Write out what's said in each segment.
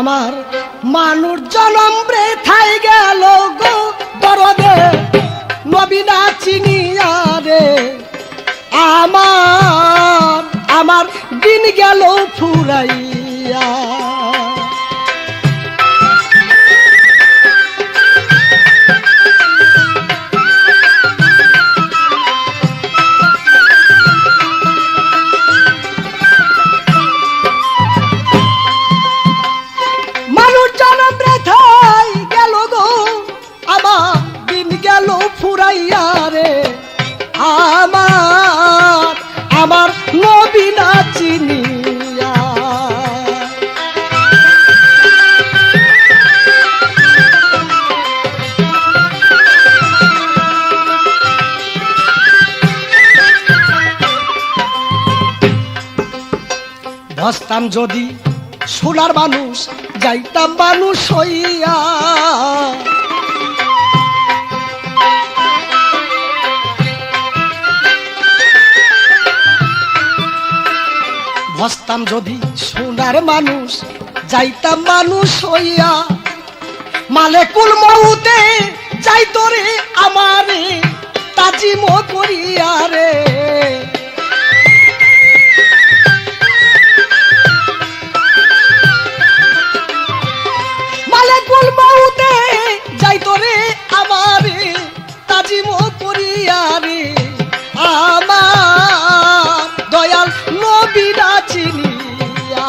আমার মানুষ জনম বৃথাই গেল গো দরদে নবী না চিনিয়া রে আমার আমার দিন গেল ফুরাইয়া ফুরাইয়া রে আমার আমার নবী না চিনিয়া বসতাম যদি সোনার মানুষ যাইতাম মানুষ হইয়া বসতাম যদি সোনার মানুষ যাইতাম মানুষ হইয়া মালেকুল মউতে যাইতো রে আমারে তাজিম করিয়া রে মালেকুল মউতে যাইতো রে আমারে তাজিম করিয়া রে আমার দয়াল নবী না চিনিয়া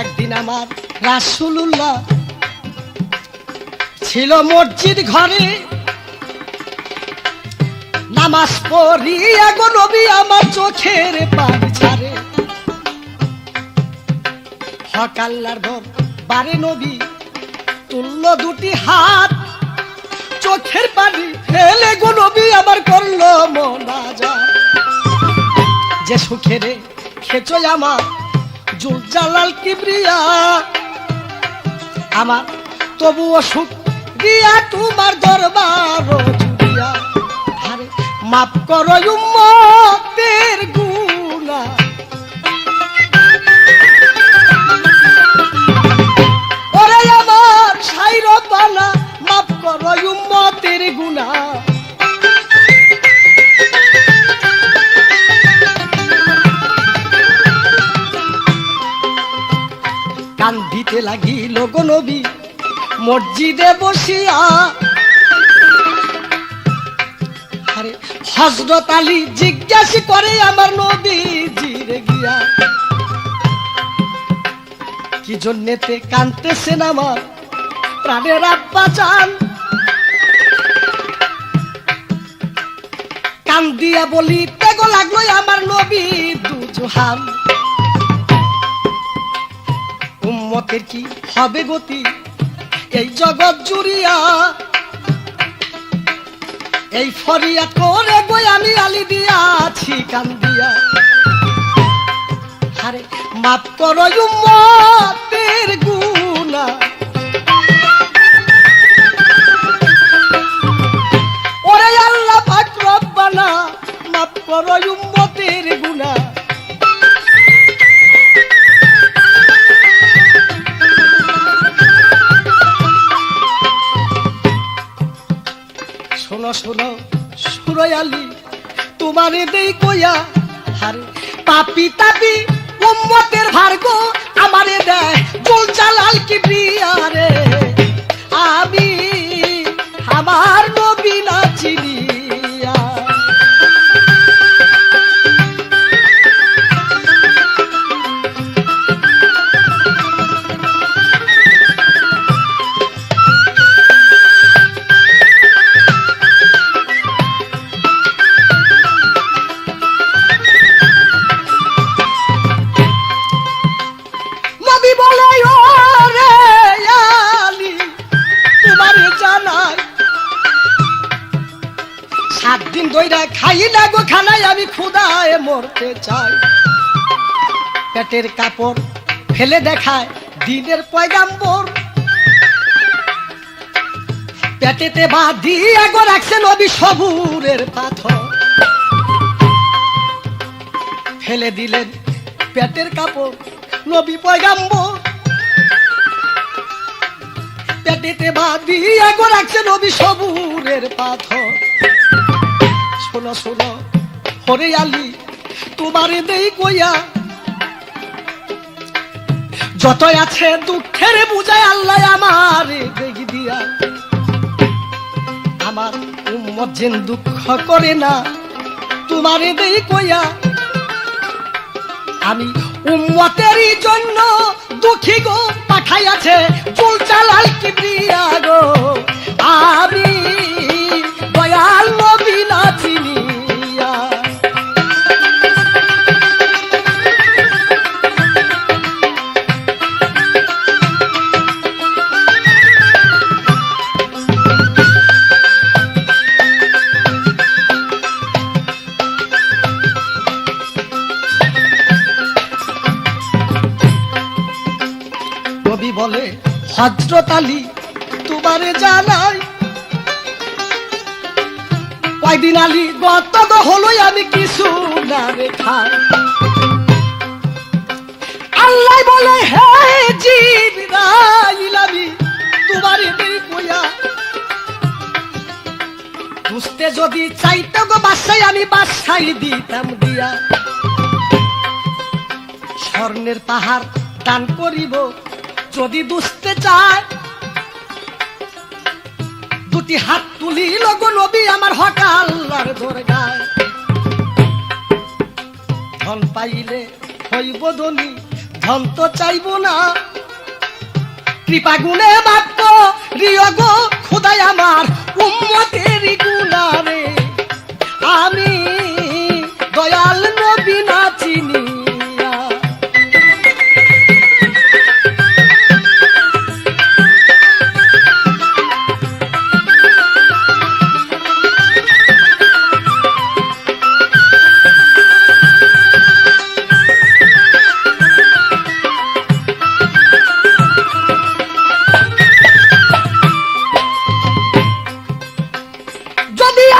একদিন আমার রাসূলুল্লাহ ছিল মসজিদ ঘরে নামাজ পড়িয়া গো নবী আমার চোখের পানি ছাড়ে হক আল্লাহর ঘর বারে নবী তুললো দুটি হাত চোখের পানি ফেলে গো নবী আমার করলো মোনাজাত যে সুখেরে খেচো আমার জুলজালাল কিবরিয়া আমার তবুও সুখ দিয়া তোমার দরবার জুড়িয়া আরে মাফ করো উম্মতের গুনাহ ওরে আমার সাইর পানা মাফ করো উম্মতের গুনাহ কান্দিতে লাগিল গো নবী মসজিদে বসিয়া আরে হযরত আলী জিজ্ঞাসা করে আমার নবীজিরে গিয়া কি জন্যতে কাঁদতেছেন আমার প্রাণের আব্বা জান কান দিয়া বলিতে গো লাগলো আমার নবী দুজহান উম্মতের কি হবে গতি এই জগৎ জুড়িয়া এই ফরিয়াদ করে গো আমি আলী দিয়াছি কান্দিয়া আরে মাফ করো উম্মতের গুনাহ ওরে আল্লাহ পাক রব্বানা মাফ করো উম্মতের গুনাহ শোনো শোনো সুরয়ালি তোমারে দেই কইয়া হারে পাপি তাপি উম্মতের ভার্গ আমারে দেয় জুলজালাল কিবরিয়া রে আমি আমার নবী না চিনিয়া খাইলা গো খানায় আমি ক্ষুধায় মরতে চাই পেটের কাপড় ফেলে দেখায় দিনের পয়গাম্বর পেটেতে বাঁধিয়া গো রাখছে নবী সবুরের পাথর, ফেলে দিলেন পেটের কাপড় নবী পয়গাম্বর, পেটেতে বাঁধিয়া গো রাখছে নবী সবুরের পাথর। শোনো শোনো হরে আলী তোমারে দেই কইয়া, যত আছে দুঃখের বুঝায় আল্লাহ আমার দেখি দিয়া, আমার উম্মত যেন দুঃখ করে না তোমারে দেই কইয়া, আমি উম্মতেরই জন্য দুঃখী গো পাঠাইয়াছে চুল চালাল কিবরিয়া গো, আমি দয়াল নবী না চিনিয়া। নবী বলে হযরত আলী তোমারে জানাই, কয়দিন আলী গত হলোই আমি কিছু না রে খাই। আল্লাহ বলে হে জিবরাইল আমি তোমারে দেই কইয়া, বুঝতে যদি চাইতে গো বাসাই আমি বাসাই দিতাম দিয়া, স্বর্ণের পাহাড় দান করিব যদি দুষতে চায়, দুটি হাত তুলিল গো নবী আমার হক আল্লাহর দরগায়। ধন পাইলে হইব ধনী ধন তো চাইব না, কৃপা গুণে বাক্য রিয় গো খোদাই আমার উম্মতেরই গুনারে, আমি দয়াল নবী না চিনিয়া।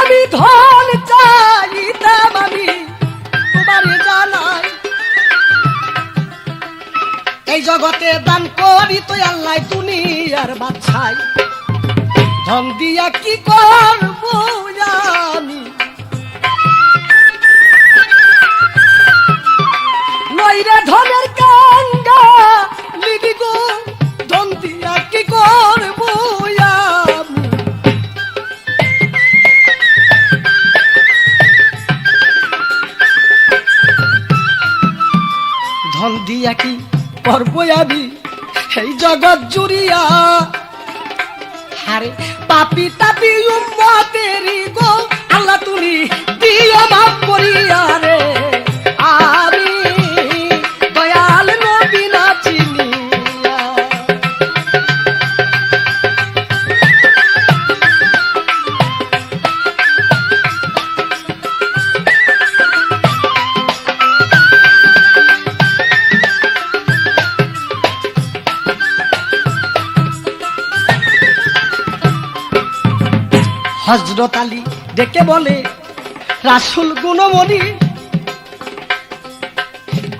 আমি ধন চাইতাম আমি তোমারে জানাই, এই জগতে দান করি তো আল্লাহ দুনিয়ার বাদশাই, ধন দিয়া কি করব আমি নইরে ধনের কাঙ্গা লিবি গো, ধন দিয়া কি করব আমি। ধন দিয়া কি করবো আমি এই জগৎ জুড়িয়া, হারে পাপি তাপি উম্মতেরই গো আল্লাহ তুমি দিও মাফ করিয়া রে, আমি দয়াল নবী না চিনিয়া। হযরত আলী ডেকে বলে রাসূল গুণমণি,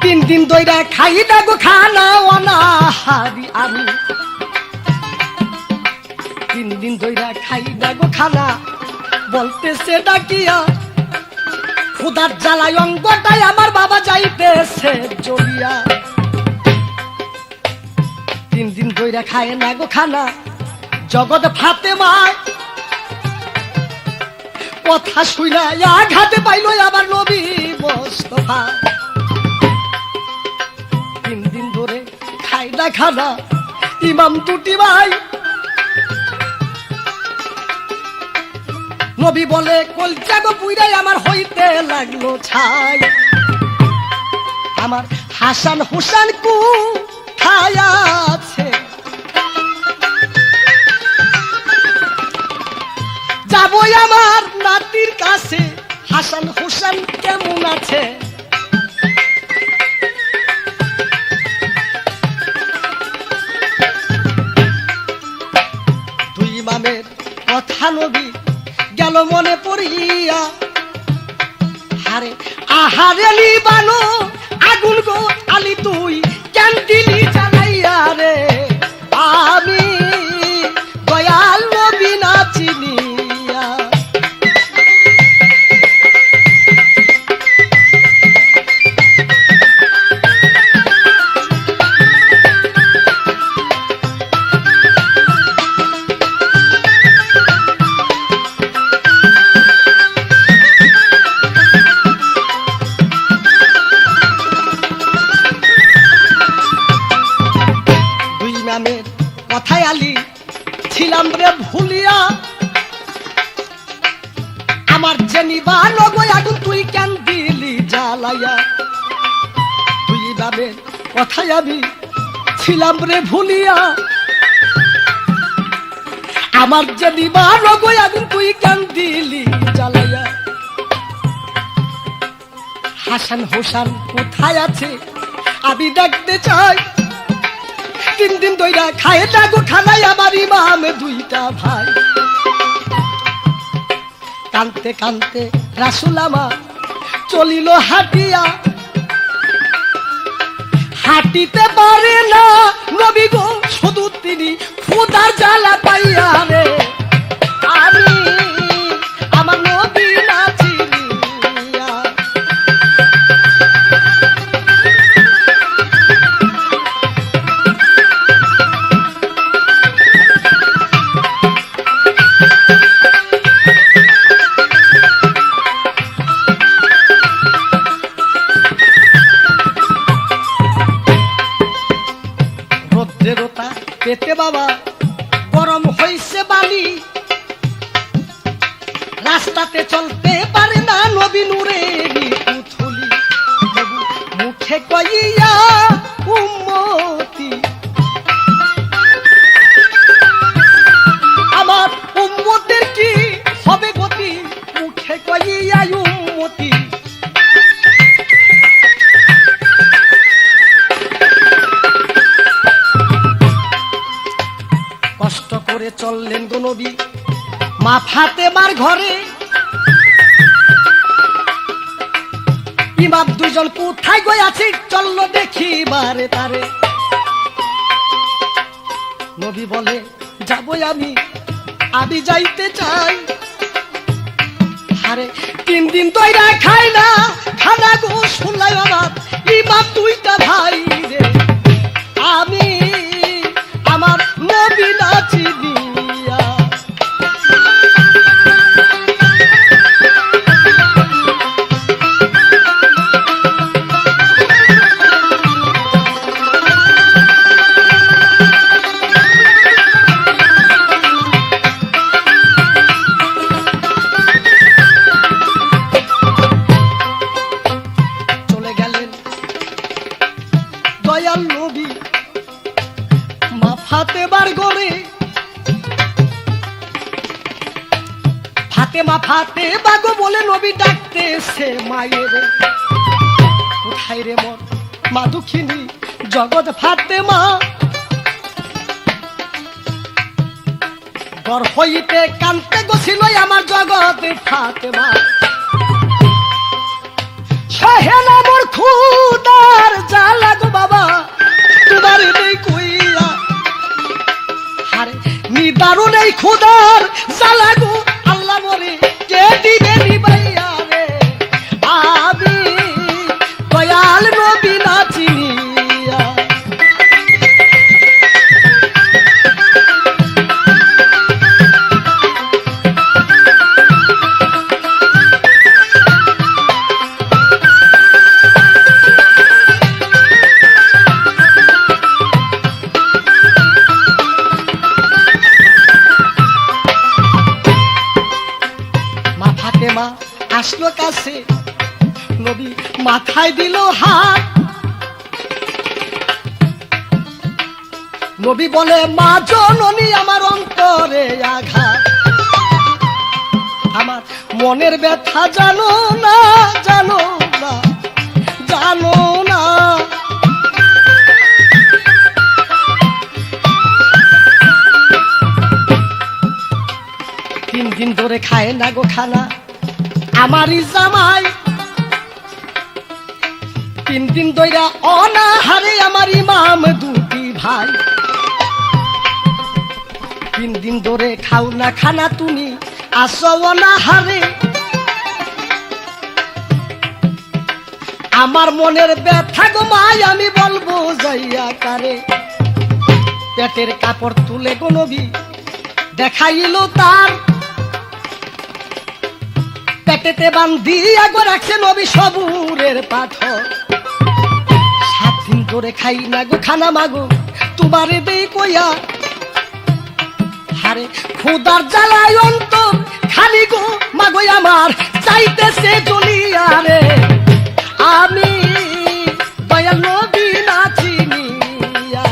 3 দিন ধইরা খাই না গো খানা অনাহারি আমি, 3 দিন ধইরা খাই না গো খানা বলতেছে ডাকিয়া, ক্ষুধার জ্বালায় অঙ্গটাই আমার বাবা যাইতেছে জ্বলিয়া। 3 দিন ধইরা খায় না গো খানা জগৎ ফাতেমায়, কথা শুইলা আঘাতে পাইল আবার নবী মুস্তাফা। 3 দিন ধরে খাই না খানা ইমাম টুটি ভাই, নবী বলে কলজা গো পুইরাই আমার হইতে লাগলো ছাই, আমার হাসান হুসান কু খায়া আছে, যাবো আমার নাতির কাছে হাসান হুসান কেমন আছে। দুই ইমামের কথা নবী গেল মনে পড়িয়া হারে আহারে লিবানো আগুন গো আলি তুই কেন দিলি জ্বালাইয়া রে আমি দয়াল নবী না চিনিয়া কথায় আলি ছিলাম রে ভুলিয়া আমার জেনিবা লগই আগুন তুই কেন দিলি জ্বালাইয়া তুই ভাবে কথায় আমি ছিলাম রে ভুলিয়া আমার জেনিবা লগই আগুন তুই কেন দিলি জ্বালাইয়া হাসান হোসেন কোথায় আছে আমি দেখতে চাই তিন দিন দইরা খায় লাগো খানাই আমার ইমাম দুইটা ভাই কানতে কানতে রাসূল আমার চলিল হাটিয়া হাঁটিতে পারে না নবী গো শুধু তিনি ক্ষুধার জ্বালা পাইয়া রে আমি আমার নবী না চিনিয়া পেতে বাবা গরম হইছে বালি রাস্তাতে চলতে পারে না নবী নূরেরই পুথলি মুখে কইয়া উম্মতি আমার উম্মতের কি হবে গতি মুখে কইয়া উম্মতি কষ্ট করে চললেন গো নবী মা ফাতেমার ঘরে ইমাম দুজন কোথায় গই আছে চলল দেখি বারে তারে নবী বলে যাব আমি যাইতে চাই আরে তিন দিন দইরা খাই না খানা গো শুনলাই আমার ইমাম দুইটা ভাই রে আমি আমার নবী না চিনিয়া চলে গেলেন দয়াল নবী মা ফাতেমার ঘরে ফাতেমা গো বলে নবী ডাকতেছে মায়ের কোথায় রে মোর মা দুঃখিনী জগৎ ফাতেমা ঘর হইতে কানতে গছিল আমার জগৎ ফাতেমা সহেন মোর খুদার জ্বালা গো বাবা তোমার নেই কইয়া হারে নিদারুন এই খুদার জ্বালা গো আল্লাহ মরে কে দিবে নিবাইয়া রে আমি দয়াল নবী না চিনিয়া মা আসলো কাছে নবী মাথায় দিল হাত নবী বলে মা জননী আমার অন্তরে আঘাত আমার মনের ব্যথা জানো না জানো না জানো না দিন ধরে খায় না গো খানা আমারই জামাই, 3 দিন ধরে অনাহারে আমার ইমাম দুটি ভাই। 3 দিন ধরে খাও না খানা তুমি আসো অনাহারে, আমার মনের ব্যথা গো মাই আমি বলবো যাইয়া কারে। পেটের কাপড় তুলে গো নবী দেখাইল তার, পেটেতে বান্ধিয়া গো রাখছে নবী সবুরের পাথর। 7 দিন ধরে খাই না গো খানা মাগো তোমারে দেই কইয়া, হারে ক্ষুধার জ্বালায় অন্তর খালি গো মাগো আমার চাইতেছে জ্বলিয়া রে। আমি দয়াল নবী না চিনিয়া,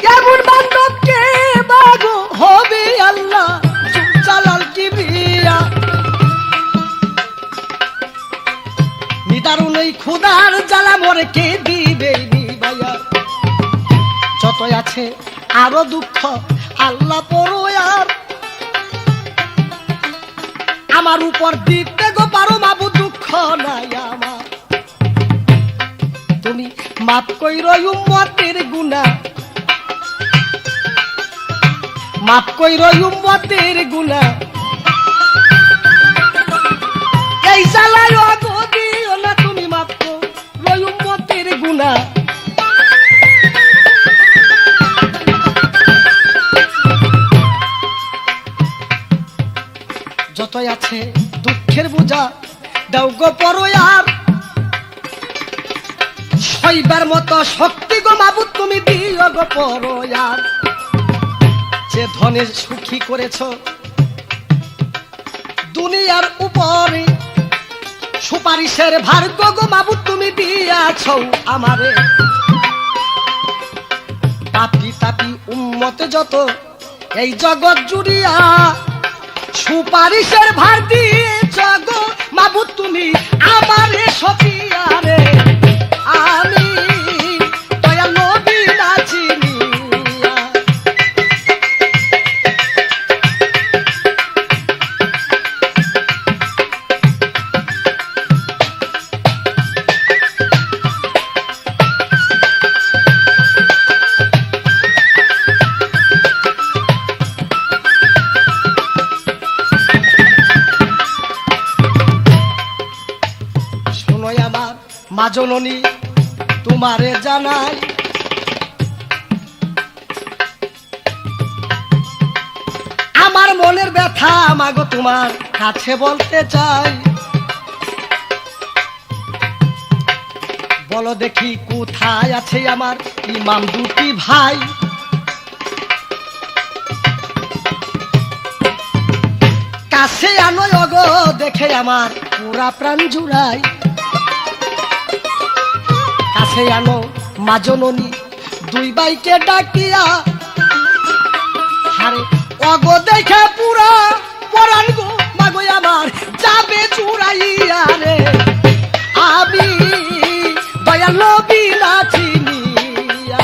কেমন বান্ধব কে বাগো হবে আল্লাহ চালাল কি বিয়া। নিদারুন এই ক্ষুধার জ্বালা মোরে কে দিবে নিবাইয়া, যত আছে আরো দুঃখ আল্লাহ পরোয়ার, আমার উপর দিতে গো পারো মাবু দুঃখ নাই আমার। তুমি মাফ কইরো উম্মতের গুনাহ, মাফ কইরো উম্মতের গুনাহ, এই জ্বালায় গো দিও না তুমি মাফ করো উম্মতের গুনাহ। যতই আছে দুঃখের বোঝা দাও গো পরোয়ার, সইবার মতো শক্তি গো মাবুদ তুমি দিও গো পরোয়ার। যে ধনের সুখী করেছ দুনিয়ার উপরে, সুপারিশের ভাগ্য গো মাবুদ তুমি দিয়াছ আমারে। পাপি তাপি উম্মত যত এই জগৎ জুড়িয়া, সুপারিশের ভার দিয়েছ গো মাবুদ তুমি আমারে সফিয়া রে। আমি দয়াল নবী না চিনিয়া, শোনোই আমার মা জননী তোমারে জানাই, আমার মনের ব্যথা মাগো তোমার কাছে বলতে চাই। বলো দেখি কোথায় আছে আমার ইমাম দুটি ভাই, কাছে আনো অগো দেখে আমার পুরা প্রাণ জুড়াই। কাছে আনো মা জননী দুই ভাইকে ডাকিয়া, হারে অগো দেখে পুরা পরাণ গো মাগো আমার যাবে চুরাইয়া রে। আমি দয়াল নবী না চিনিয়া,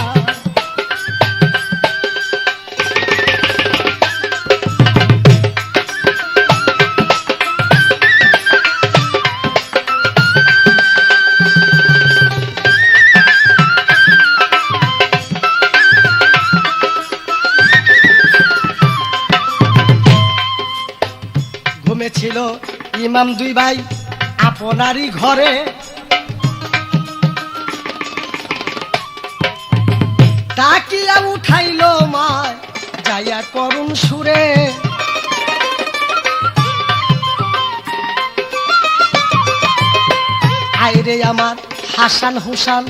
ঘুমেছিল ইমাম দুই ভাই আপনারই ঘরে, ডাকিয়া উঠাইল মায় যাইয়া করুণ সুরে। হায়রে আমার হাসান হুসান,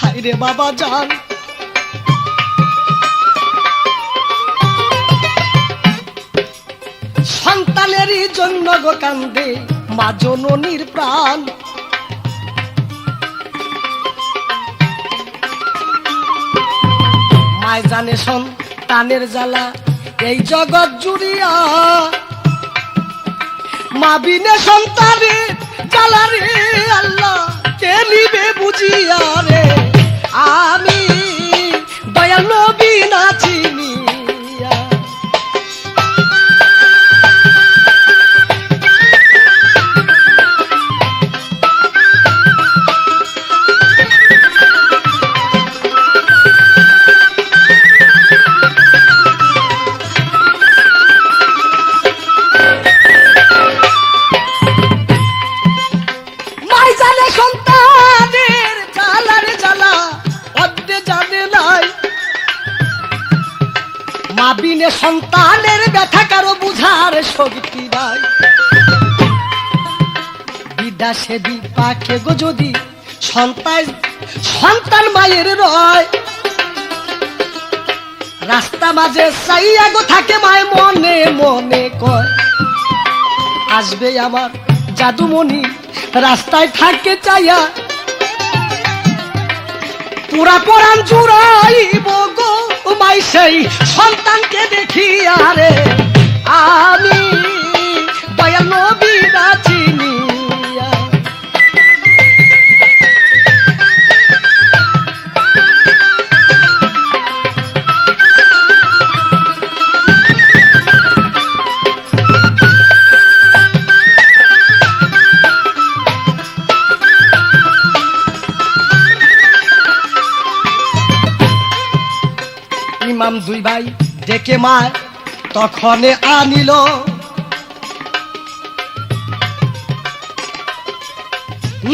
হায়রে বাবা জান, সন্তানেরই জন্য গো কান্দে মা জননীর প্রাণ। মায় জানে সন্তানের জ্বালা এই জগৎ জুড়িয়া, মা বিনে সন্তানের জ্বালা রে আল্লাহ কে নিবে বুঝিয়া রে, আমি দয়াল নবী না চিনিয়া। মা বিনে সন্তানের ব্যথা কারো বুঝার শক্তি নাই, বিদাসে বিপাকে গো যদি সন্তান মায়ের রয়, রাস্তা মাঝে চাইয়া গো থাকে মায় মনে মনে কয়, আসবে আমার জাদুমণি রাস্তায় থাকে চাইয়া, পুরা পরাণ জুড়াইব গো মাই সেই সন্তানকে দেখিয়া রে, আমি দয়াল নবী না চিনিয়া। ইমাম দুই ভাই ডেকে মায় তখনে আনিল,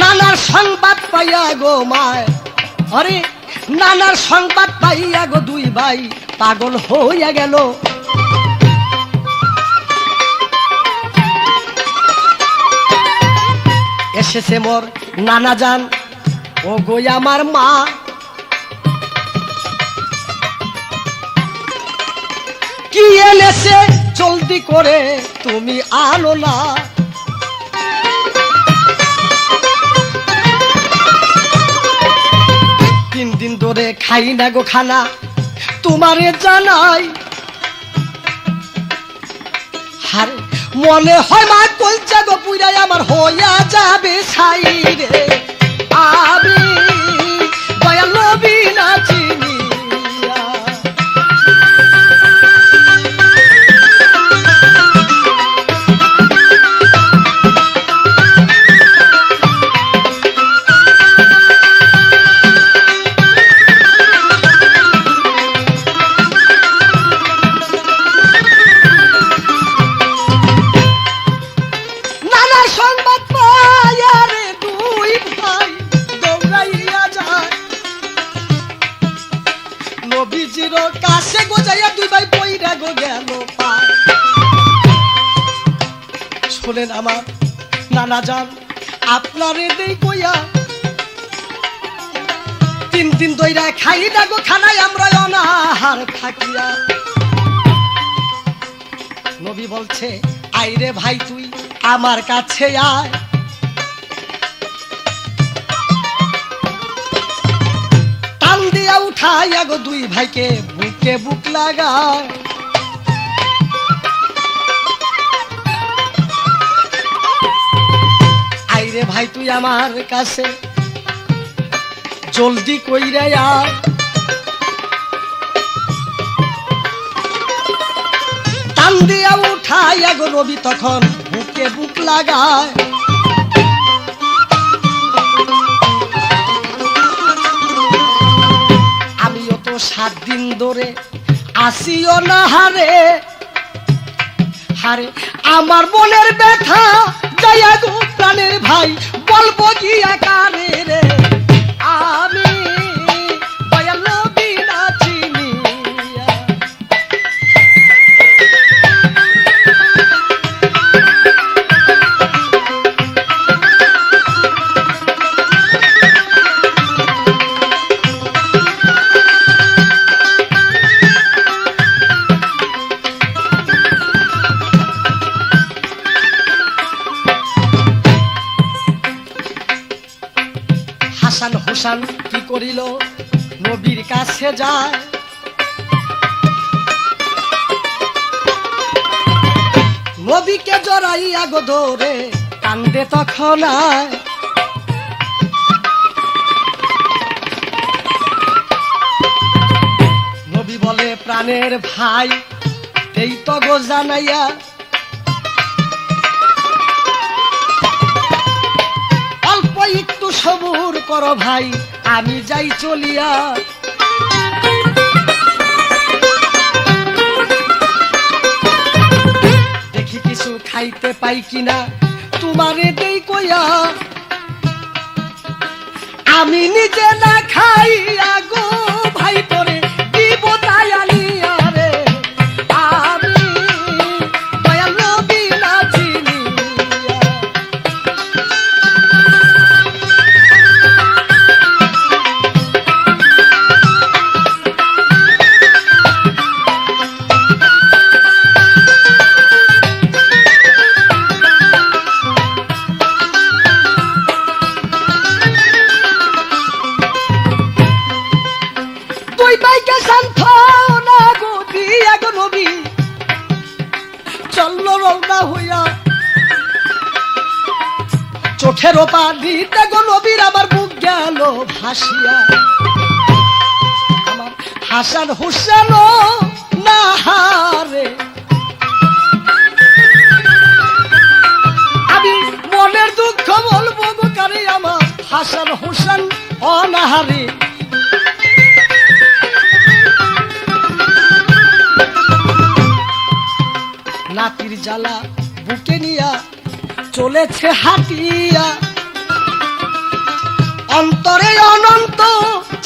নানার সংবাদ পাইয়া গো মায়, আরে নানার সংবাদ পাইয়া গো দুই ভাই পাগল হইয়া গেল, এসেছে মোর নানা জান ও গো আমার মা, কি এনেছে জলদি করে তুমি আনো না, তিন দিন ধরে খাই না গো খানা তোমারে জানাই, হারে মনে হয় মা কলচা গো পুরাই আমার হইয়া যাবে ছাই রে, আমি দয়াল নবী না চিনিয়া। কাছে গো যাইয়া দুই ভাই পইরা গো গেল পা, শোনেন আমার নানা জান আপনারে দেই কইয়া, তিন দিন দইরা খাই না গো খানায় আমরা অনাহার থাকিয়া, নবী বলছে আইরে ভাই তুই আমার কাছে আয়, টান দিয়া উঠাইয়া গো দুই ভাইকে বুকে বুক লাগায়, আইরে ভাই তুই আমার কাছে জলদি কইরা আয়, টান দিয়া উঠাইয়া গো রবি তখন বুকে বুক লাগায়, আমিও তো 7 দিন ধরে আসিও না হারে, হারে আমার মনের ব্যথা যাইয়া গো প্রাণের ভাই বলবো গিয়া কারে রে, আমি দয়াল নবী না চিনিয়া। হাসান হোসেন কি করিল নবীর কাছে যায়, নবীকে জড়াইয়া গো ধরে কান্দে তখন আয়। নবী বলে প্রাণের ভাই এই তো গো জানাইয়া, অল্প একটু সবুর করো ভাই আমি যাই চলিয়া। দেখি কিছু খাইতে পাই কিনা তোমারে দেই কইয়া, আমি নিজে না খাইয়া গো ভাই তোরে দিব তাই আনিয়া রে, আমি দয়াল নবী না চিনিয়া। দুই ভাইকে শান্ত না গো দিয়া গো নবী চলল রওনা হইয়া, চোখের পানিতে গো নবীর আমার বুক গেল ভাসিয়া। আমার হাসান হুসেন না হারে, আমি মনের দুঃখ বলবো গো কারে, আমার হাসান হুসেন অনাহারে। নাতির জ্বালা বুকে নিয়া চলেছে হাটিয়া, অন্তরে অনন্ত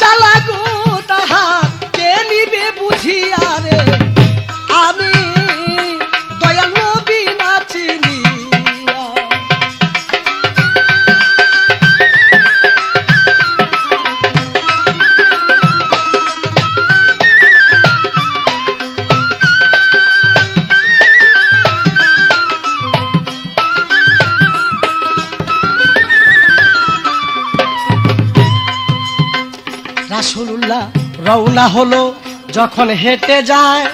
জ্বালা গো তাহার কে নিবে বুঝিয়া রে, আমি দয়াল নবী না চিনিয়া। রাসূলুল্লাহ রওনা হলো যখন হেঁটে যায়,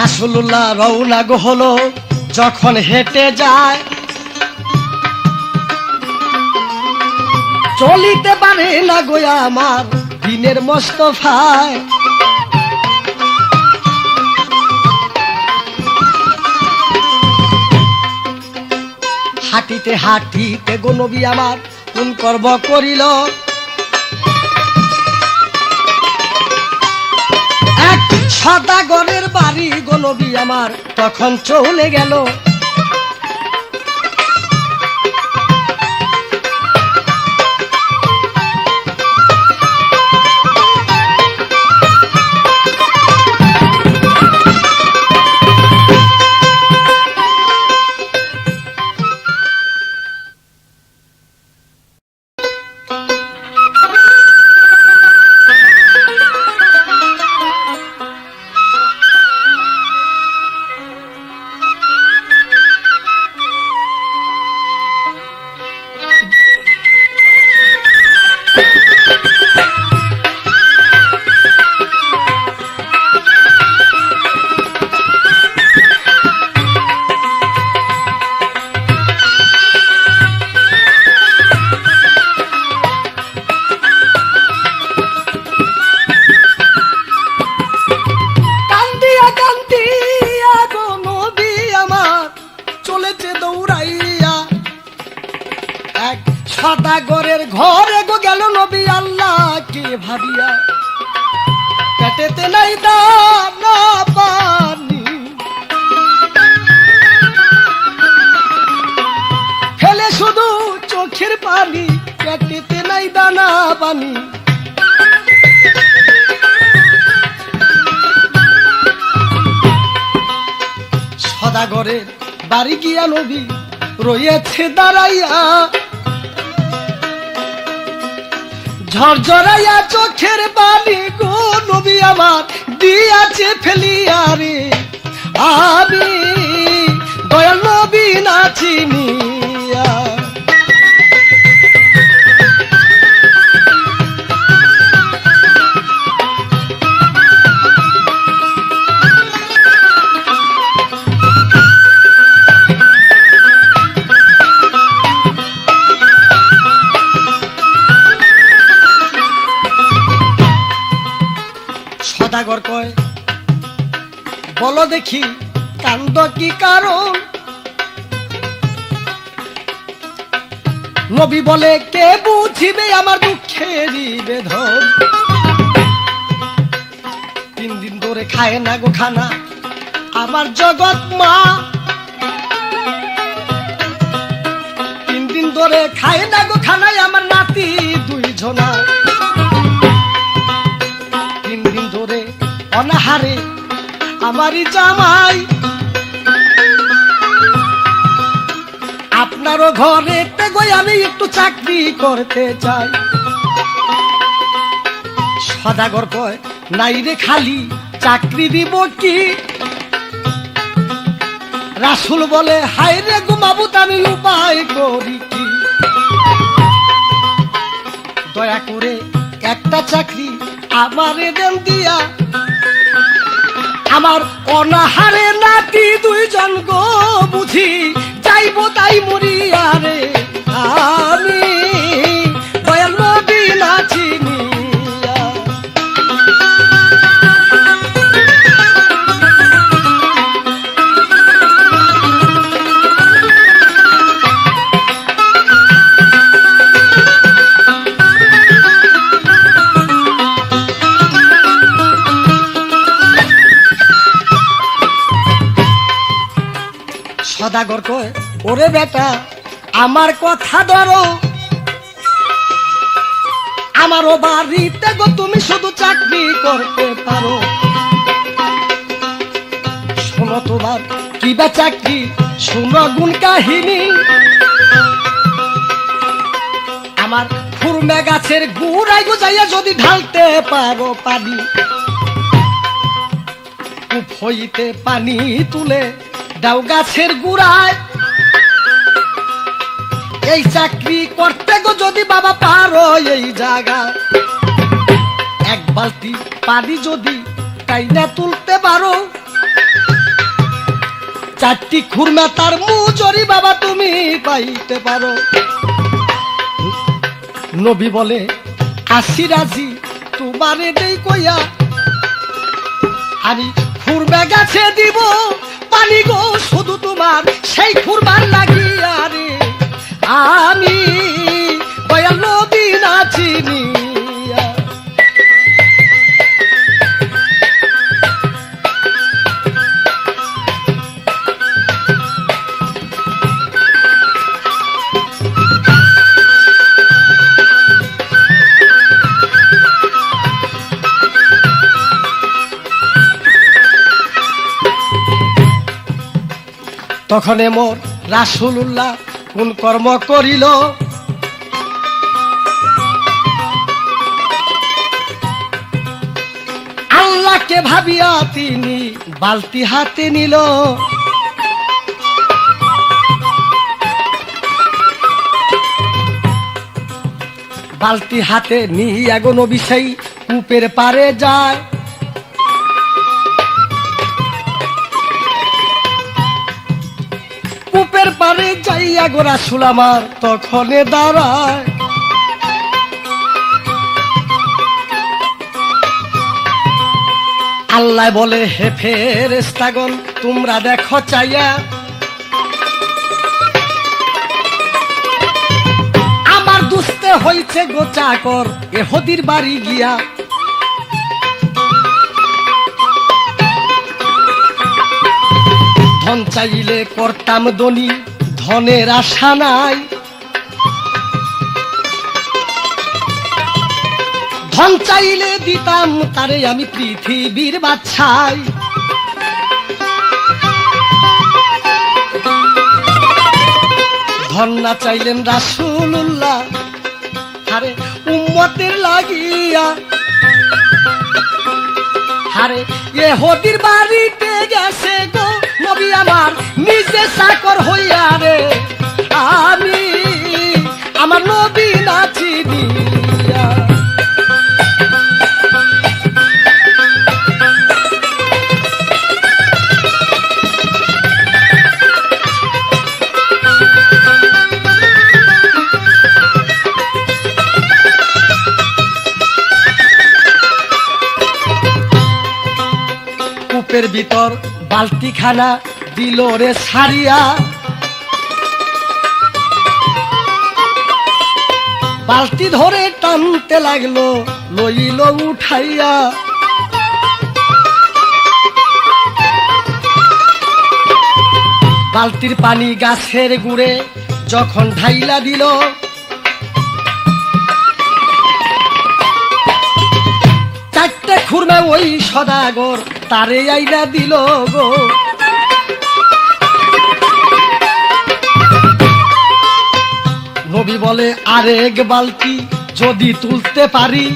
রাসূলুল্লাহ রওনা গো হলো যখন হেঁটে যায়, চলিতে পারে না গো আমার দিনের মোস্তফায়। হাঁটিতে হাঁটিতে গো নবী আমার কোন কর্ম করিল, এক সদাগরের বাড়ি গো নবী আমার তখন চলে গেল। সদাগরের ঘরে গো গেল নবী আল্লাহকে ভাবিয়া, পেটেতে নাই দানা পানি, ফেলে শুধু চোখের পানি, পেটেতে নাই দানা পানি। সদাগরের বাড়ি গিয়া নবী রয়েছে দাঁড়াইয়া, ঝরঝরাইয়া চোখের পানি গো নবী আমার দিয়াছে ফেলিয়া রে, আমি দয়াল নবী না চিনিয়া। বলো দেখি কান্দ কি কারণ? নবী বলে কে বুঝিবে আমার দুঃখেরই বেদন। 3 দিন ধরে খায় না গো খানা আমার জগৎ মা, 3 দিন ধরে খায় না গো খানায় আমার নাতি 2 জনা। 3 দিন ধরে অনাহারে আমারই জামাই, আপনারও ঘরে গই আমি একটু চাকরি করতে চাই। সদাগর কয় নাই রে খালি চাকরি দিব কি? রাসূল বলে হায় রে গো মাবুদ আমি উপায় করি কি? দয়া করে একটা চাকরি আমারে দেন দিয়া, আমার অনাহারে নাতি 2 জন গো বুঝি যাইব তাই মরিয়া রে আমি দয়াল নবী না চিনিয়া। সদাগর কয় ওরে বেটা আমার কথা ধরো, আমারও বাড়িতে গো তুমি শুধু চাকরি করতে পারো। শোনো তোমার কি বা চাকরি, শোনো গুণ কাহিনী। আমার খুরমে গাছের গুড়াই গো যাইয়া যদি ঢালতে পারো পানি, কূপ হইতে পানি তুলে দাও গাছের গুড়ায়। এই চাকরি করতে গো যদি বাবা পারো এই জায়গা, 1 বালতি পানি যদি টাইনা তুলতে পারো, 4টি খুরমা তার মজুরি বাবা তুমি পাইতে পারো। নবী বলে আসি রাজি তোমারে দেই কইয়া, আমি খুরমা গাছে দিব পানি গো শুধু তোমার সেই খুরবার লাগিয়া রে আমি দয়াল নবী না চিনিয়া। তখনে মোর রাসূলুল্লাহ কোন কর্ম করিল, আল্লাহকে ভাবিয়া তিনি বালতি হাতে নিল। বালতি হাতে নিয়ে গো নবী সেই কূপের পারে যায়। কূপের পারে যাইয়া গো রাসূল আমার তখনে দাঁড়ায়। আল্লাহ বলে হে ফেরেশতাগণ তোমরা দেখো চাইয়া, আমার দুস্তে হইছে গো চাকর ইহুদির বাড়ি গিয়া। ধন চাইলে করতাম দনি ধনের আশা নাই, ধন চাইলে দিতাম তারে আমি পৃথিবীর বাদশাই। ধন না চাইলেন রাসূলুল্লাহ আরে উম্মতের লাগিয়া, আরে ইহুদির বাড়িতে গেছে গো নবী আমার নিজে চাকর হইয়া রে আমি আমার নবী না চিনিয়া। বুকের ভিতর বালতিখানা দিল রে সারিয়া, বালতি ধরে টানতে লাগলো লইল উঠাইয়া। বালতির পানি গাছের গুড়ে যখন ঢাইলা দিল, চারটে খুরমা ওই সদাগর তারে আইলা দিল গো। নবী বলে আরেক বালতি যদি তুলতে পারি,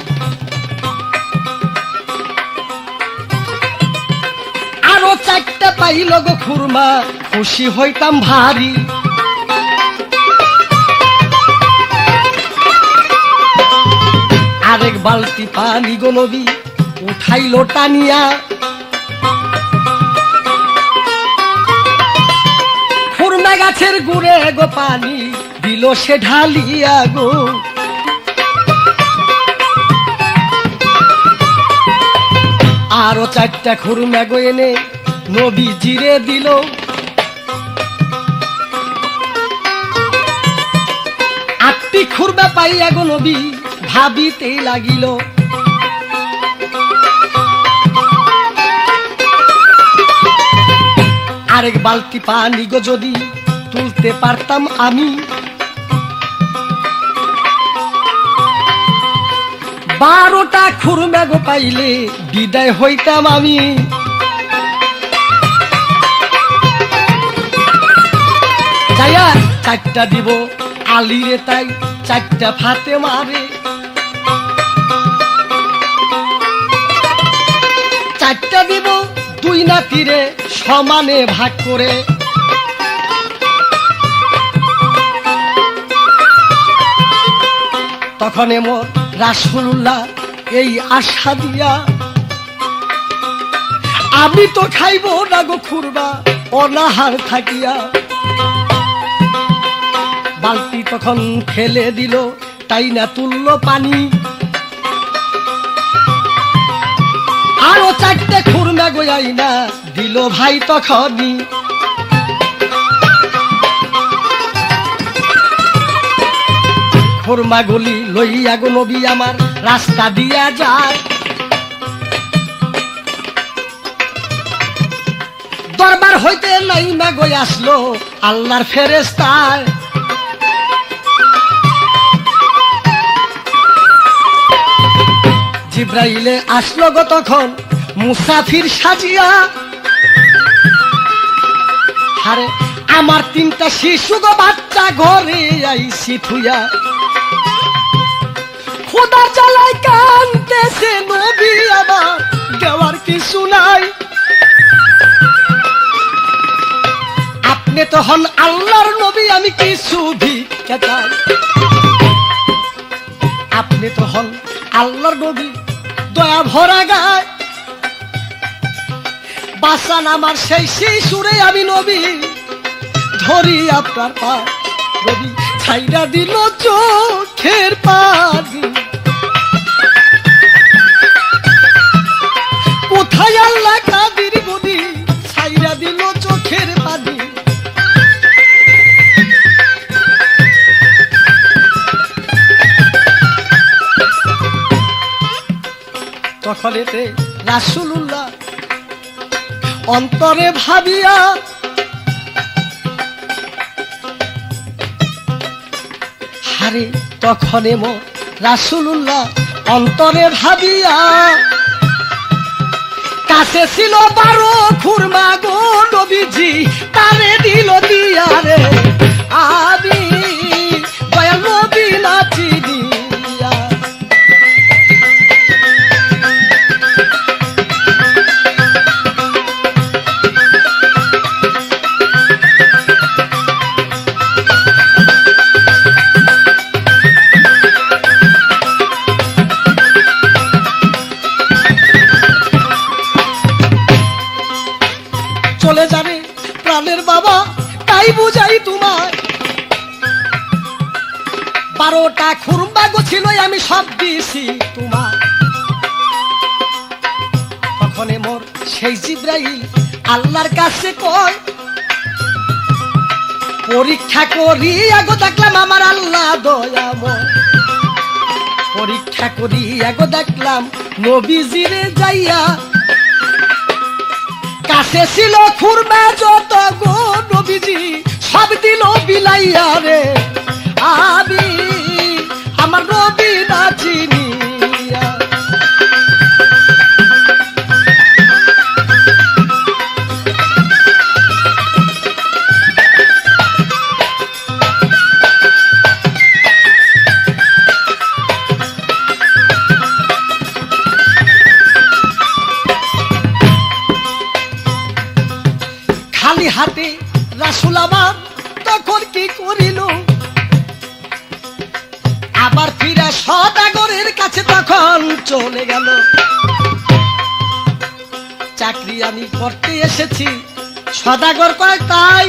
আরো চারটা পাইল গো খুরমা খুশি হইতাম ভারী। আরেক বালতি পানি গো নবী উঠাইল টানিয়া, খুরমা গাছের গুড়ে গো পানি দিল সে ঢালিয়া গো। আরো চারটা খুরমা গো এনে নবী জিরে দিল, আটটি খুরমা পাইয়া গো নবী ভাবিতে লাগিল। আরেক বালতি পানি গো যদি তুলতে পারতাম আমি, 12টা খুরমা গো পাইলে বিদায় হইতাম আমি। যাইয়া চারটা দিব আলিরে, তাই চারটা ফাতে মারে, চারটা দিব দুই নাতিরে সমানে ভাগ করে। তখন মোর রাসূলুল্লাহ এই আশা দিয়া, আমি তো খাইব না গো খুরমা অনাহার থাকিয়া। বালতি তখন ফেলে দিল, তাই না তুলল পানি, আরো চারটে খুরমা গোয়াই না দিল ভাই তখনই। খুরমা গুলি লইয়া গো নবী আমার রাস্তা দিয়া যায়, দরবার হইতে নাই না গো আসলো আল্লাহর ফেরেশতায়। জিব্রাইলে আসলো গো তখন মুসাফির সাজিয়া, আরে আমার 3টা শিশু গো বাচ্চা ঘরে আইছি থুইয়া। খোদা জ্বালায় কানতেছে নবী আমার, দেওয়ার কিছু নাই। আপনি তো হন আল্লাহর নবী, আমি কিছু ভিক্ষা চাই। আপনি তো হন আল্লাহর নবী, দয়া ভরা গায়। বাঁচান আমার সেই শিশুরে, আমি নবী ধরি আপনার পা। নবী ছাইরা দিল চোখের পানি, কোথায় আল্লাহ কাদির গদি, ছাইরা দিল চোখের পানি। তখন এতে রাসূলুল্লাহ অন্তরে ভাবিয়া, হারে তখন এমো রাসূলুল্লাহ অন্তরে ভাবিয়া, কাছে ছিল 12 খুরমা গো নবীজি তারে দিল দিয়া রে, আমি দয়াল নবী নাচি দিয়া। চলে যাবে প্রাণের বাবা, তাই বুঝাই তোমায়। 12টা খুরমা গো ছিল, আমি সব দিছি তোমার। তখন মোর সেই জিব্রাইল আল্লাহর কাছে কয় পরীক্ষা করিয়া গো দেখলাম আমার আল্লাহ দয়াময়, পরীক্ষা করিয়া গো দেখলাম নবীজিরে যাইয়া, কাছে ছিল খুরমা যত গো নবীজি সব দিল বিলাইয়া রে, আমি আমার নবী না চিনিয়া। খালি হাতে রাসূল আমার তখন কি করিল, আবার ফিরা সদাগরের কাছে তখন চলে গেল। চাকরি আমি করতে এসেছি, সদাগর কয় তাই,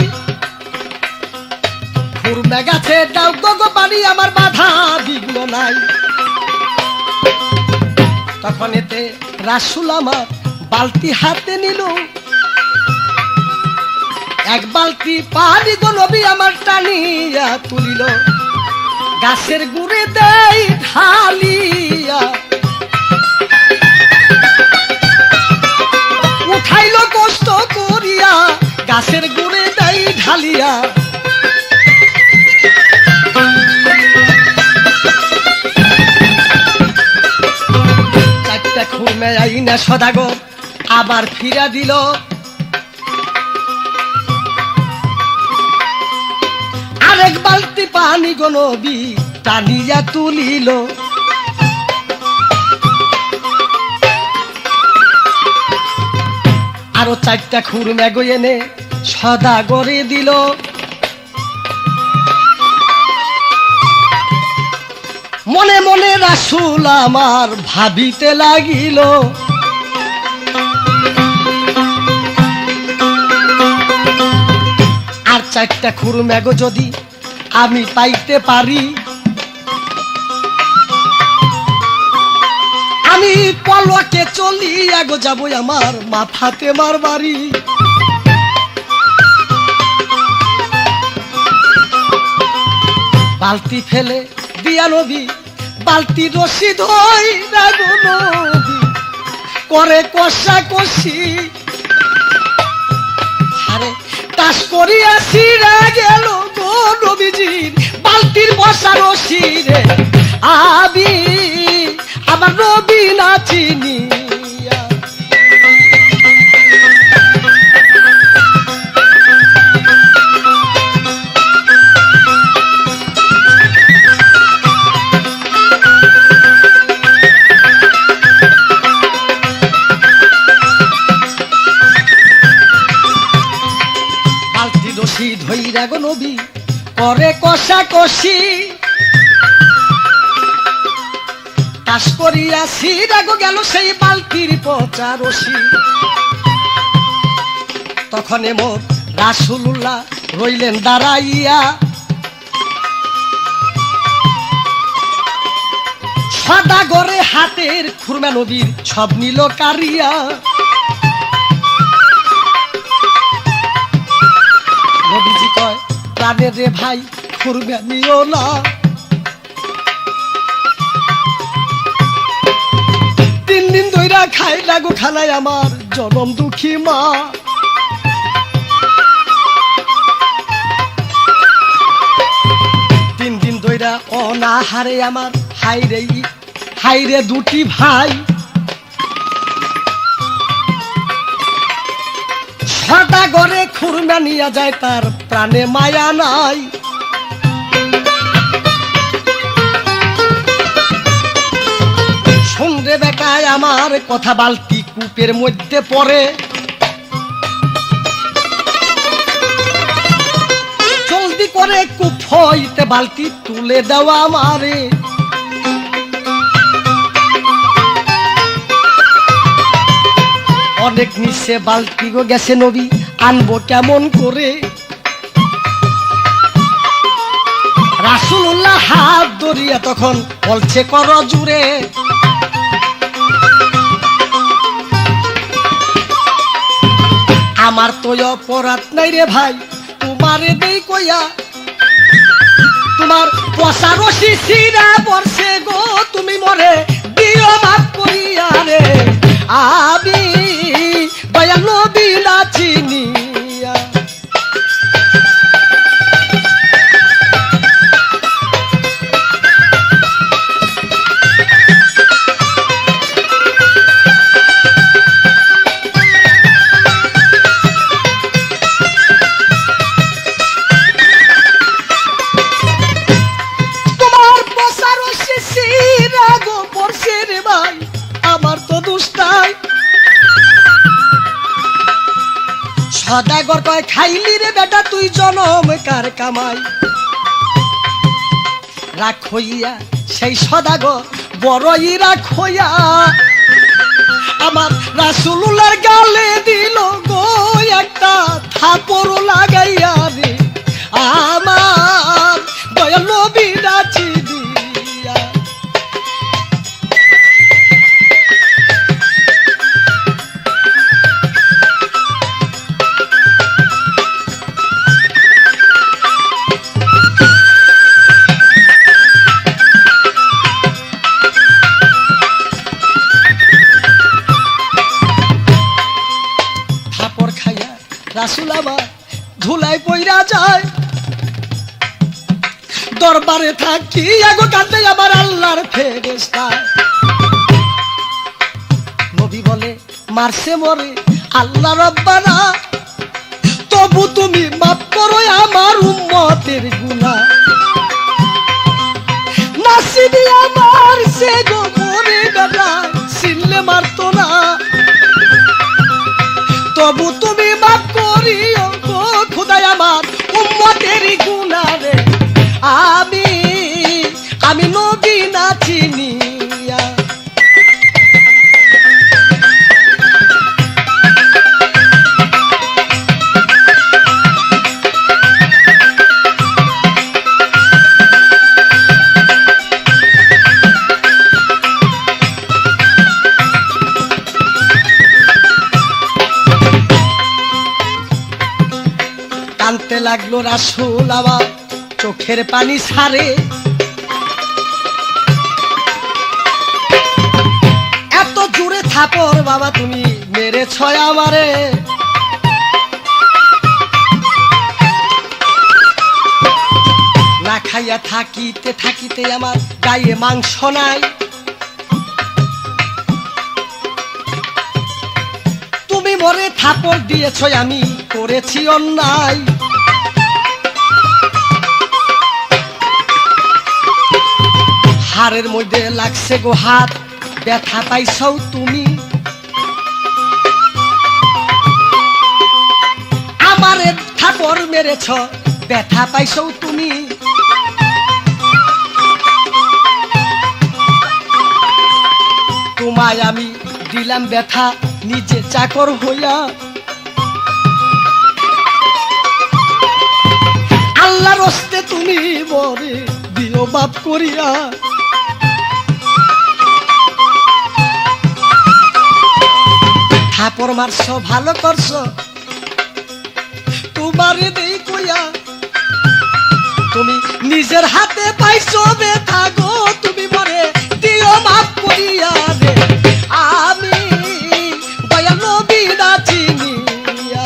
খুরমা গাছে দাও গো পানি আমার বাধা বিঘ্ন নাই। তখন এতে রাসূল আমার বালতি হাতে নিল, এক বালতি পানি গো নবী আমার টানিয়া তুলিল, গাছের গুড়ে দেই ঢালিয়া, উঠাইল কষ্ট করিয়া গাছের গুড়ে দেই ঢালিয়া। চারটা খুরমা আইনা সদাগর আবার ফিরা দিল, আরেক বালতি পানি গো নবী টানিয়া তুলিল, আরো চারটা খুরমা গো এনে সদাগরে দিল। মনে মনে রাসূল আমার ভাবিতে লাগিল, আর চারটা খুরমা গো যদি আমি পাইতে পারি, আমি পলকে চলিয়া গো যাব আমার মা ফাতেমার বাড়ি। বালতি ফেলে দিয়া নবী বালতি রশি ধইরা গো নবী করে কষা কষি, আরে তাস করিয়া ছিড়া গেল গো নবীজির বালতির বসা রশি রে, আমি আমার নবী না চিনিয়া। বালতি রশি ধইরা গো নবী করে কষা কষি, তাস করিয়া ছিড়া গো গেল সেই বালতির পচা রশি। তখন মোর রাসূলুল্লাহ রইলেন দাঁড়াইয়া, সদাগরে হাতের খুরমা নবীর সব নিল কারিয়া। নবীজি কয় প্রাণের রে ভাই খুরমা নিও না, খাই লাগু খানায় আমার জনম দুঃখী মা। তিন দিন ধইরা অনাহারে আমার হাইরে দুটি ভাই, সদাগরে খুরমা নিয়া যায় তার প্রাণে মায়া নাই। শুনরে বেটায় আমার কথা বালতি কূপের মধ্যে পড়ে, জলদি করে কূপ হইতে বালতি তুলে দেওয়া আমারে। অনেক নিচে বালতি গো গেছে নবী আনবো কেমন করে, রাসূলুল্লাহ হাত ধরিয়া তখন বলছে কর জুড়ে, আমার তো অপরাধ নাই রে ভাই তোমারে দেই কইয়া তোমার পশা রশি সিরা বর্ষে গো তুমি মরে দিও মাফ করিয়া রে আমি দয়াল নবী না চিনিয়া সদাগর কয় খাইলি রে বেটা তুই জনম কার কামাই রাখ হইয়া সেই সদাগর বড়ই রাখ হইয়া আমার রাসূলুল্লাহর গালে দিল গো একটা থাপড় লাগাইয়া রে আমার দয়াল নবী রাচি দিয়া রাসূল আমার ধুলাই পইরা যায় দরবারে থাকি আগো কাঁদে আমার আল্লাহর ফেরেশতা নবী বলে মারছে মরে আল্লাহ রব্বানা তবু তুমি মাফ করো আমার উম্মতের গুনাহ নাসিবি আমার সে গো মরে বেটা সিনলে মারতো না তবু তুমি মাফ করিও গো খোদা আমার উম্মতের গুনাহ রে আমি নবী না চিনিয়া কানতে লাগলো রাসূল আমার চোখের পানি ছাড়ে এত জোরে থাপড় বাবা তুমি মেরেছ আমারে না খাইয়া থাকিতে থাকিতে আমার গায়ে মাংস নাই তুমি মরে থাপড় দিয়েছ আমি করেছি অন্যায় হাড়ের মধ্যে লাগছে গো হাত ব্যথা পাইছও তুমি আমারে থাপড় মেরেছ ব্যথা পাইছও তুমি তোমায় আমি দিলাম ব্যথা নিজে চাকর হইয়া আল্লাহর হস্তে তুমি মরে দিও মাফ করিয়া থাপড় মারছ ভালো করছ তোমারে দেই কইয়া তুমি নিজের হাতে পাইছো ব্যথা গো তুমি মরে দিও মাফ করিয়া রে আমি দয়াল নবী না চিনিয়া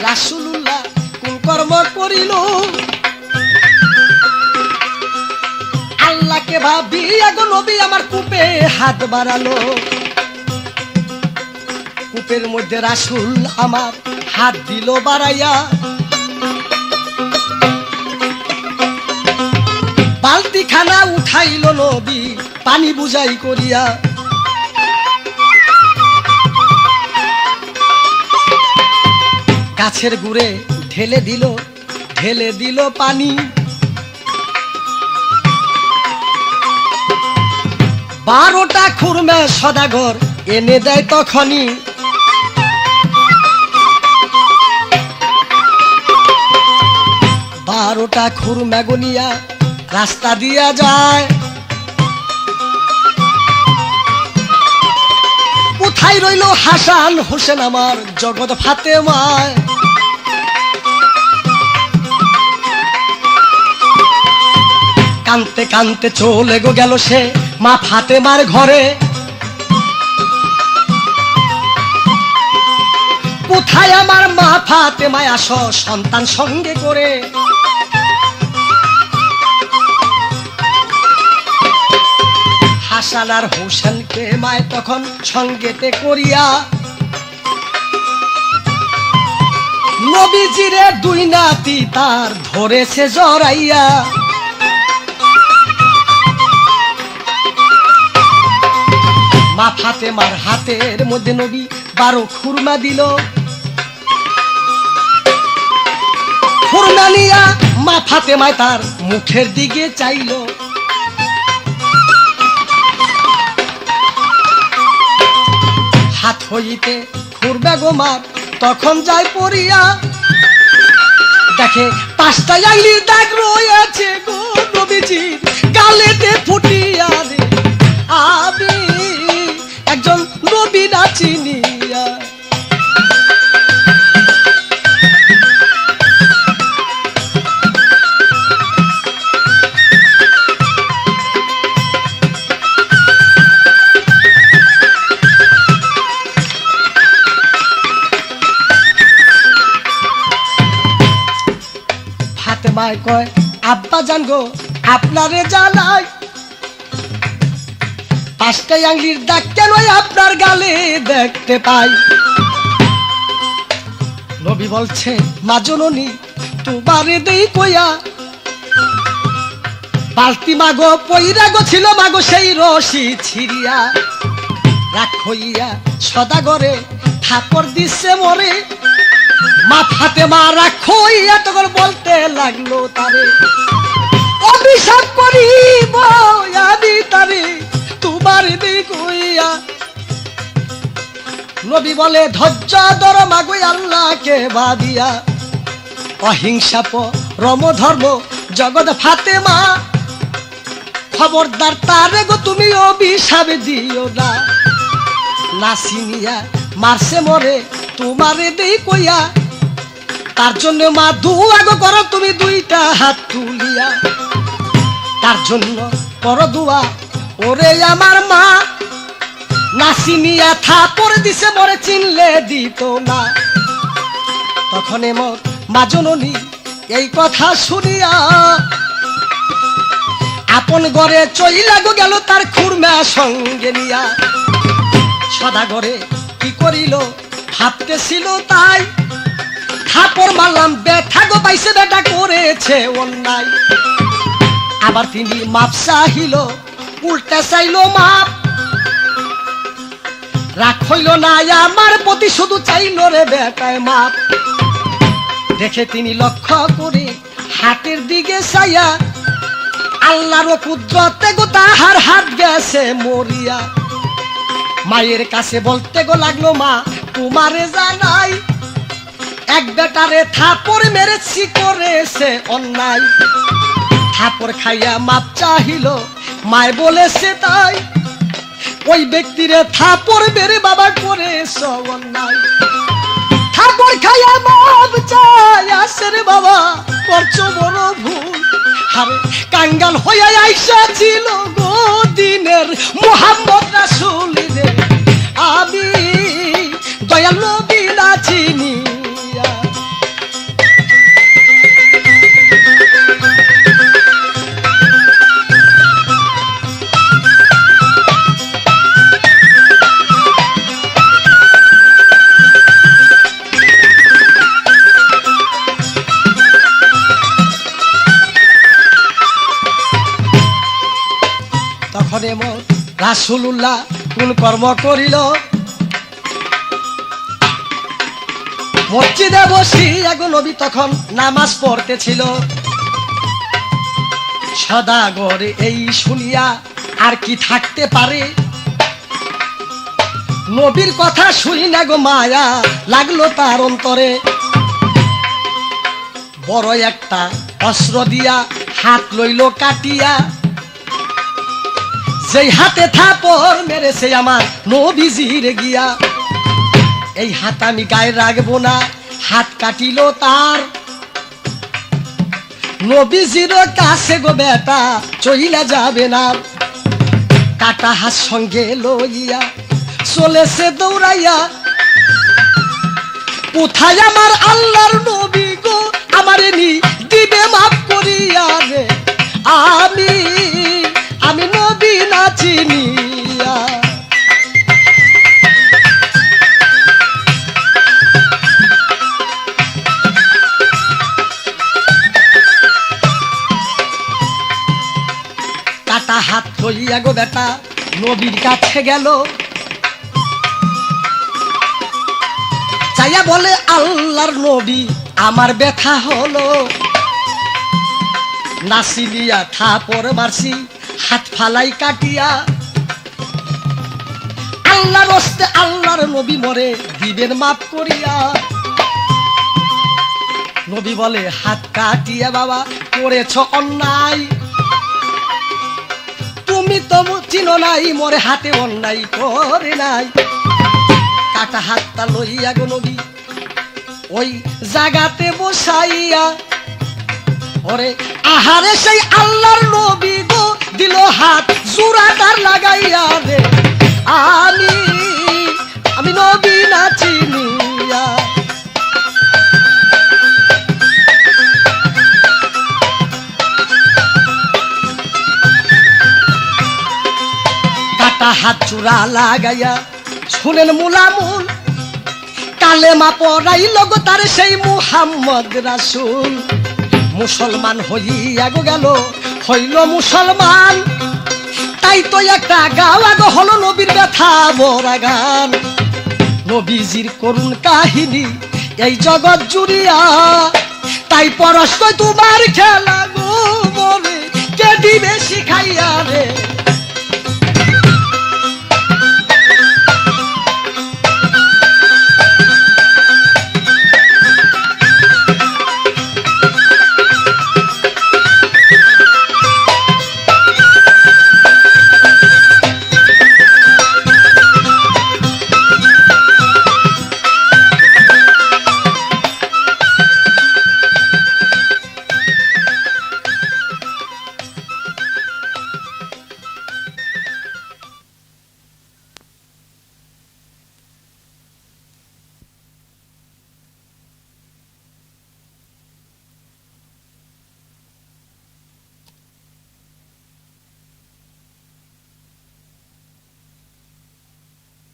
রাসূলুল্লাহ কোন কর্ম করিল আল্লাহকে ভাবিয়া গো নবী আমার কূপে হাত বাড়ালো কূপের মধ্যে রাসূল আমার হাত দিল বাড়াইয়া বালতি খানা উঠাইল নবী পানি বুঝাই করিয়া গাছের গুড়ে ঢেলে দিল পানি 12টা খুরমা সদাগর এনে দেয় তখনই। 12টা খুরমা গনিয়া রাস্তা দিয়া যায়। কোথায় রইল হাসান হোসেন আমার জগৎ ফাতেমায়? কানতে কানতে চলে গেল সে মা ফাতেমার ঘরে। কোথায় আমার মা ফাতেমায় আসো সন্তান সঙ্গে করে। হাসান আর হোসেনকে মায় তখন সঙ্গেতে করিয়া নবীজিরে 2 নাতি তার ধরেছে জড়াইয়া। মা ফাতেমার হাতের মধ্যে নবী 12 খুরমা দিল। খুরমা নিয়া মা ফাতেমায় তার মুখের দিকে চাইল। হাত হইতে খুরমা গোমার তখন যায় পড়িয়া। দেখে 5টা আঙ্গুলের দাগ রয়েছে গো নবীজির গালেতে ফুটিয়া রে। আমি একজন নবী না চিনিয়া। ফাতেমায় কয় আব্বা জান গো আপনারে জানাই 5টা আঙ্গুলের দাগ কেন আপনার গালে দেখতে পাই। নবী বলছে মা জননী তোমারে দেই কইয়া। বালতি মাগো পইরা গো ছিল মাগো সেই রশি ছিড়িয়া। রাখ হইয়া সদাগরে থাপড় দিছে মরে। মা ফাতেমা রাখ হইয়া তখন বলতে লাগলো তারে অভিশাপ করিব আমি তারে তোমার দেই কইয়া। নবী বলে ধৈর্য ধর মাগো আল্লাহকে বাদিয়া। অহিংসা পরম ধর্ম জগৎ ফাতেমা। খবরদার তারে গো তুমি অভিশাপ দিও না। নাসিনিয়া মারছে মরে তোমারে দেই কইয়া। তার জন্য মা দোয়া গো করো তুমি 2টা হাত তুলিয়া। তার জন্য করো দোয়া ওরে আমার মা। নাসিনিয়া থাপড় দিছে মরে চিনলে দিত না। তখন এমন মা জননী এই কথা শুনিয়া আপন ঘরে চইলা গেল তার খুরমা সঙ্গে নিয়া। সদাগরে কি করিল ভাবতেছিল তাই। থাপড় মারলাম ব্যথা গো পাইছে বেটা করেছে অন্যায়। আবার তিনি মাপ চাহিল উল্টা চাইল মাপ। রাগ হইল না আমার প্রতি শুধু চাইল রে বেটায় মাপ। দেখে তিনি লক্ষ্য করে হাতের দিকে চাইয়া আল্লাহর কুদরতে গো তাহার হাত গেছে মরিয়া। মায়ের কাছে বলতে গো লাগলো মা তোমারে জানাই। এক বেটারে থাপড় মেরেছি করেছে অন্যায়। থাপড় খাইয়া মাপ চাহিল মায় বলেছে তাই। ওই ব্যক্তিরে থাপড় মেরে বাবা করেছে অন্যায়। থাপড় খাইয়া মাপ চাই আসে রে বাবা করছো বড় ভুল। আরে কাঙ্গাল হইয়া আইসা ছিল গো দিনের মুহাম্মদ রাসূল রে। আমি দয়াল নবী না চিনি। তখন এমন রাসূলুল্লাহ কোন কর্ম করিল। মসজিদে বসিয়া গো নবী তখন নামাজ পড়তেছিল। সদাগরে এই শুনিয়া আর কি থাকতে পারে। নবীর কথা শুনি না গো মায়া লাগলো তার অন্তরে। বড় একটা অস্ত্র দিয়া হাত লইল কাটিয়া, যেই হাতে থাপড় মেরেছে আমার নবীজির গিয়া। এই হাত আমি গায়ে রাখবো না, হাত কাটিল তার। নবীজির কাছে গো বেটা চইলা যাবে না। কাটা হাত সঙ্গে লইয়া চলেছে দৌড়াইয়া। কোথায় আমার আল্লাহর নবী গো, আমার নি দিবে মাফ করিয়া রে। আমি নবী না চিনিয়া। কাটা হাত লইয়া গো বেটা নবীর কাছে গেল। চাইয়া বলে আল্লাহর নবী আমার ব্যথা হলো। নাসিলিয়া থাপড় মারছি হাত ফালাই কাটিয়া। আল্লাহর হস্তে আল্লাহর নবী মরে দিবেন মাফ করিয়া। নবী বলে হাত কাটিয়া বাবা করেছ অন্যায়। তুমি তো চিনো নাই মরে হাতে অন্যায় করে নাই। কাটা হাতটা লইয়া গো নবী ওই জাগাতে বসাইয়া। ওরে আহারে সেই আল্লাহর নবী গো দিল হাত জোড়াদার লাগাইয়া রে। আমি নবী না চিনিয়া। কাটা হাত চূড়া লাগাইয়া শুনেন মুলামুল কালেমা পড়াইল গো তার সেই মুহাম্মদ রাসূল। মুসলমান হইয়া গো গেল হইল মুসলমান। তাই তো একটা গাওয়া গো হলো নবীর ব্যথা ভরা গান। নবীজির করুণ কাহিনী এই জগৎ জুড়িয়া। তাই পরশ তোমার খেলা গো মনে কে দিবে শিখাইয়া রে।